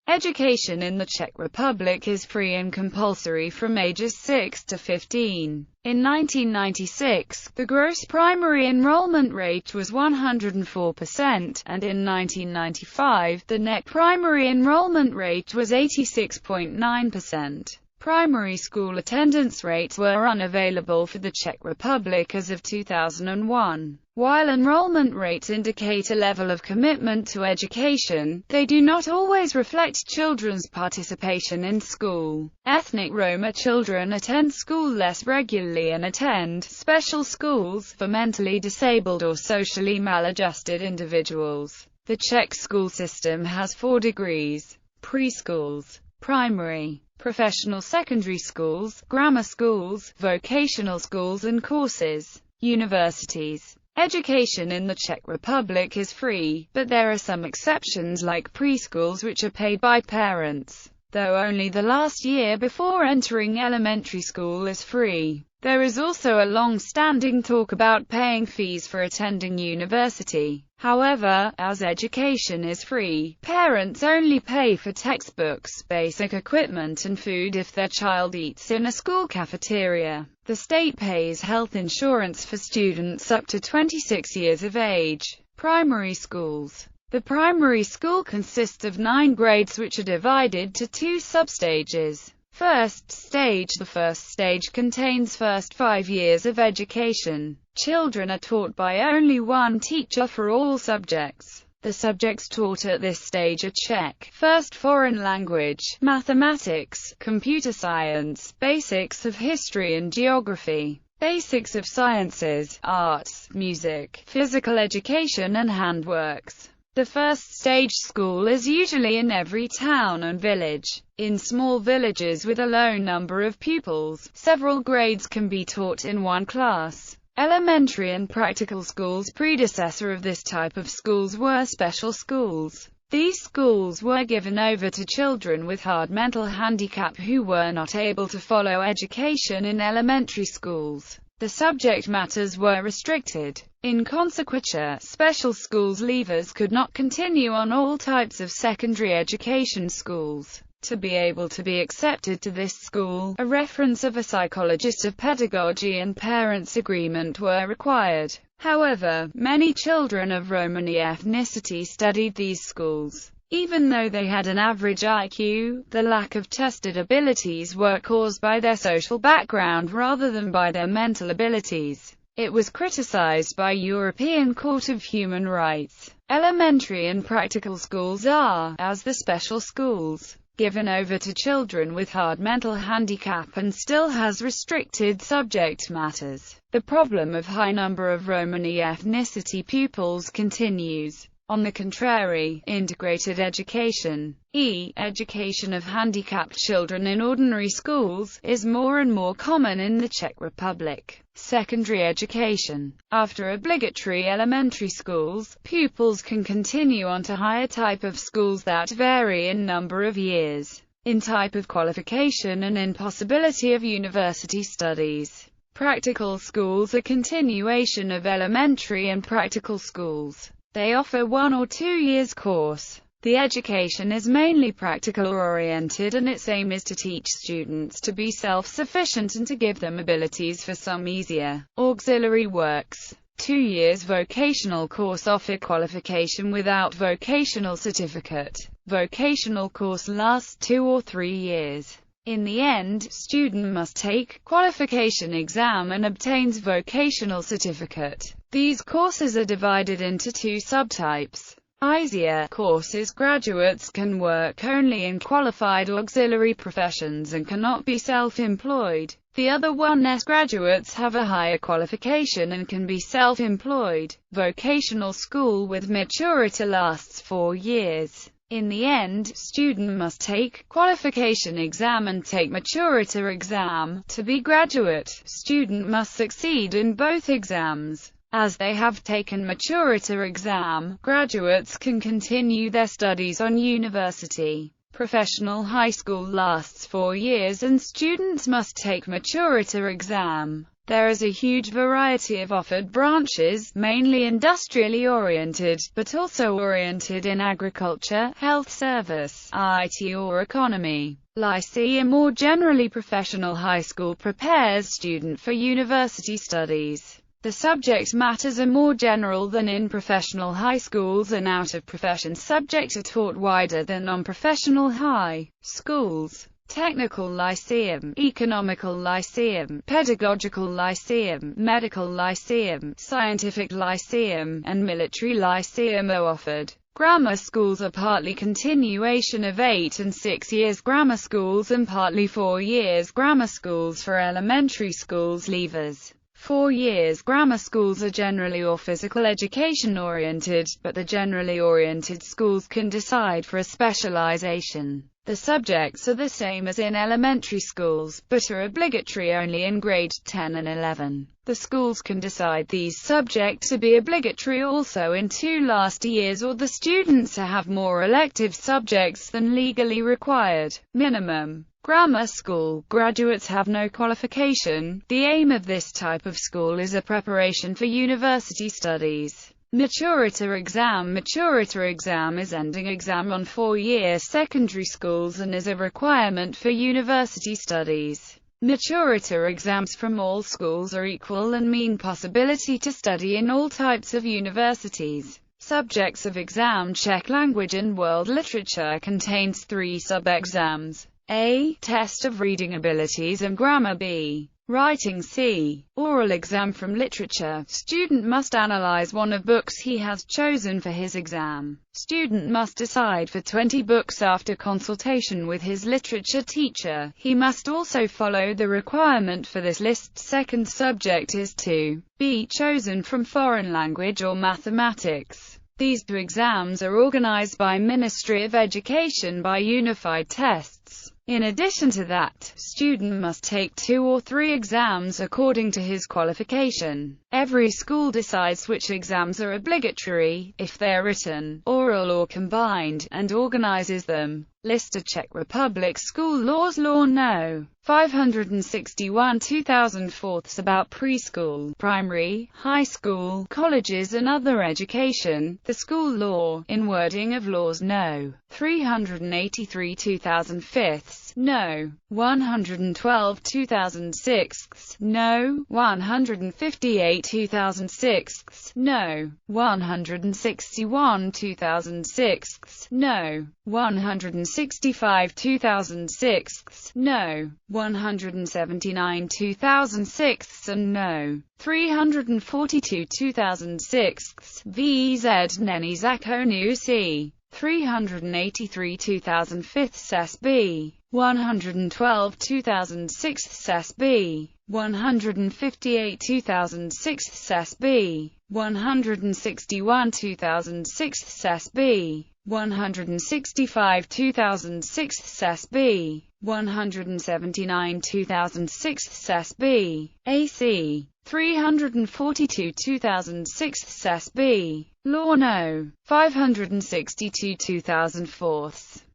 Education in the Czech Republic is free and compulsory from ages 6 to 15. In 1996, the gross primary enrollment rate was 104%, and in 1995, the net primary enrollment rate was 86.9%. Primary school attendance rates were unavailable for the Czech Republic as of 2001. While enrollment rates indicate a level of commitment to education, they do not always reflect children's participation in school. Ethnic Roma children attend school less regularly and attend special schools for mentally disabled or socially maladjusted individuals. The Czech school system has 4 degrees: preschools, primary, professional secondary schools, grammar schools, vocational schools and courses. Universities. Education in the Czech Republic is free, but there are some exceptions like preschools which are paid by parents, though only the last year before entering elementary school is free. There is also a long-standing talk about paying fees for attending university. However, as education is free, parents only pay for textbooks, basic equipment and food if their child eats in a school cafeteria. The state pays health insurance for students up to 26 years of age. Primary schools. The primary school consists of 9 grades which are divided to 2 substages. First stage. The first stage contains first 5 years of education. Children are taught by only one teacher for all subjects. The subjects taught at this stage are Czech, first foreign language, mathematics, computer science, basics of history and geography, basics of sciences, arts, music, physical education and handworks. The first stage school is usually in every town and village. In small villages with a low number of pupils, several grades can be taught in one class. Elementary and practical schools. Predecessor of this type of schools were special schools. These schools were given over to children with hard mental handicap who were not able to follow education in elementary schools. The subject matters were restricted. In consequence, special schools leavers could not continue on all types of secondary education schools. To be able to be accepted to this school, a reference of a psychologist of pedagogy and parents' agreement were required. However, many children of Romani ethnicity studied these schools. Even though they had an average IQ, the lack of tested abilities were caused by their social background rather than by their mental abilities. It was criticized by European Court of Human Rights. Elementary and practical schools are, as the special schools, given over to children with hard mental handicap and still has restricted subject matters. The problem of high number of Romani ethnicity pupils continues. On the contrary, integrated education, education of handicapped children in ordinary schools, is more and more common in the Czech Republic. Secondary education. After obligatory elementary schools, pupils can continue on to higher type of schools that vary in number of years, in type of qualification and in possibility of university studies. Practical schools are continuation of elementary and practical schools. They offer 1 or 2 years course. The education is mainly practical oriented and its aim is to teach students to be self-sufficient and to give them abilities for some easier auxiliary works. 2 years vocational course offer qualification without vocational certificate. Vocational course lasts 2 or 3 years. In the end, student must take qualification exam and obtains vocational certificate. These courses are divided into 2 subtypes. Easier courses. Graduates can work only in qualified auxiliary professions and cannot be self-employed. The other one is graduates have a higher qualification and can be self-employed. Vocational school with maturity lasts 4 years. In the end, student must take qualification exam and take maturity exam. To be graduate, student must succeed in both exams. As they have taken maturity exam, graduates can continue their studies on university. Professional high school lasts 4 years and students must take maturity exam. There is a huge variety of offered branches, mainly industrially oriented, but also oriented in agriculture, health service, IT or economy. Lyceum, or generally professional high school, prepares student for university studies. The subject matters are more general than in professional high schools, and out-of-profession subjects are taught wider than non-professional high schools. Technical Lyceum, Economical Lyceum, Pedagogical Lyceum, Medical Lyceum, Scientific Lyceum, and Military Lyceum are offered. Grammar schools are partly continuation of 8 and 6 years grammar schools and partly 4 years grammar schools for elementary schools leavers. 4 years grammar schools are generally or physical education oriented, but the generally oriented schools can decide for a specialization. The subjects are the same as in elementary schools, but are obligatory only in grade 10 and 11. The schools can decide these subjects to be obligatory also in 2 last years, or the students to have more elective subjects than legally required. Minimum. Grammar school graduates have no qualification. The aim of this type of school is a preparation for university studies. Maturita exam. Maturita exam is ending exam on 4-year secondary schools and is a requirement for university studies. Maturita exams from all schools are equal and mean possibility to study in all types of universities. Subjects of exam: Czech language and world literature contains 3 sub-exams. A. Test of reading abilities and grammar. B. Writing. C. Oral exam from literature. Student must analyze one of books he has chosen for his exam. Student must decide for 20 books after consultation with his literature teacher. He must also follow the requirement for this list. Second subject is to be chosen from foreign language or mathematics. These 2 exams are organized by Ministry of Education by unified tests. In addition to that, student must take 2 or 3 exams according to his qualification. Every school decides which exams are obligatory, if they are written, oral or combined, and organizes them. List of Czech Republic school laws. Law No. 561 2004 about preschool, primary, high school, colleges and other education. The school law, in wording of laws No. 383 2005, No. 112 2006, No. 158 2006, No. 161 2006, No. 165 2006, No. 179 2006 and No. 342 2006, VZ Neni Zakonu C. 383 2005 SB, 112 2006 SB, 158 2006 SB, 161 2006 SB, 165 2006 SB, 179 2006 SB, AC 342 2006 SB, Law No. 562 2004,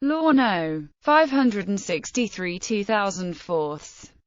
Law No. 563 2004,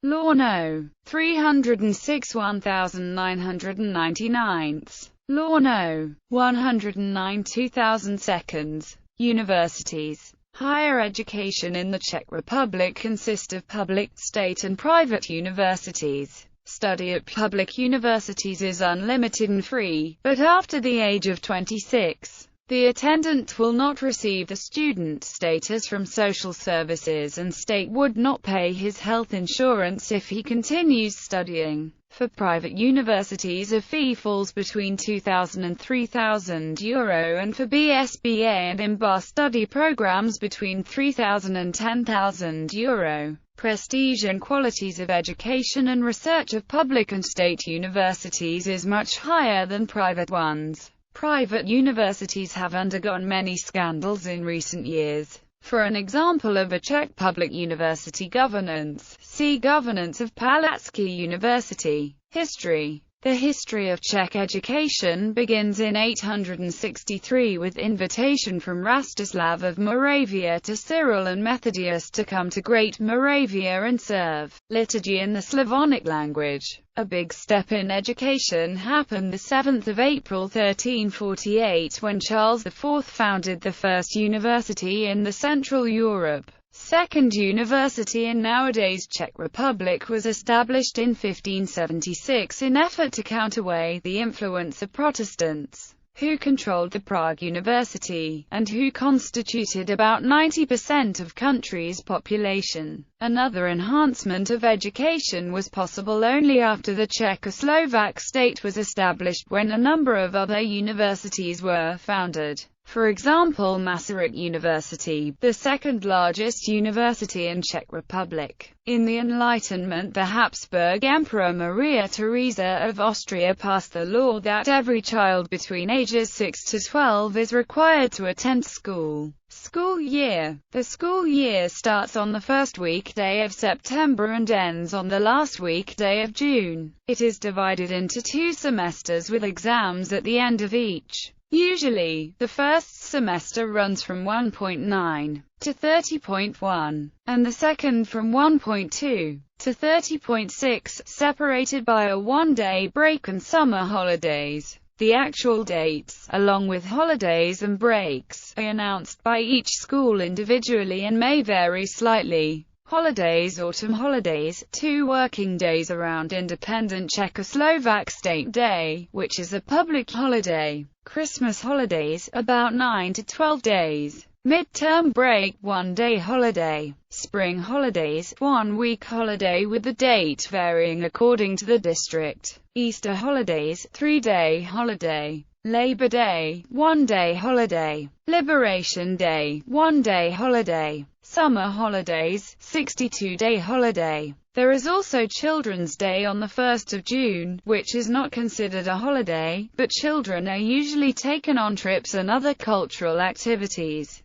Law No. 306 1999, Law No. 109 2002. Universities. Higher education in the Czech Republic consists of public, state and private universities. Study at public universities is unlimited and free, but after the age of 26, the attendant will not receive the student status from social services, and state would not pay his health insurance if he continues studying. For private universities, a fee falls between €2,000 and €3,000, and for BSBA and MBA study programs between €3,000 and €10,000. Prestige and qualities of education and research of public and state universities is much higher than private ones. Private universities have undergone many scandals in recent years. For an example of a Czech public university governance, see Governance of Palacký University. History. The history of Czech education begins in 863 with invitation from Rastislav of Moravia to Cyril and Methodius to come to Great Moravia and serve liturgy in the Slavonic language. A big step in education happened the 7th of April 1348 when Charles IV founded the first university in the Central Europe. Second university in nowadays Czech Republic was established in 1576 in effort to counterweigh the influence of Protestants, who controlled the Prague University, and who constituted about 90% of country's population. Another enhancement of education was possible only after the Czechoslovak state was established, when a number of other universities were founded. For example, Masaryk University, the second largest university in Czech Republic. In the Enlightenment, the Habsburg Emperor Maria Theresa of Austria passed the law that every child between ages 6 to 12 is required to attend school. School year. The school year starts on the first weekday of September and ends on the last weekday of June. It is divided into 2 semesters with exams at the end of each. Usually, the first semester runs from 1.9 to 30.1, and the second from 1.2 to 30.6, separated by a one-day break and summer holidays. The actual dates, along with holidays and breaks, are announced by each school individually and may vary slightly. Holidays: Autumn holidays, 2 working days around independent Czechoslovak State Day, which is a public holiday. Christmas holidays, about 9 to 12 days. Midterm break, 1-day holiday. Spring holidays, 1-week holiday with the date varying according to the district. Easter holidays, 3-day holiday. Labor Day, 1-day holiday. Liberation Day, 1-day holiday. Summer holidays, 62-day holiday. There is also Children's Day on the 1st of June, which is not considered a holiday, but children are usually taken on trips and other cultural activities.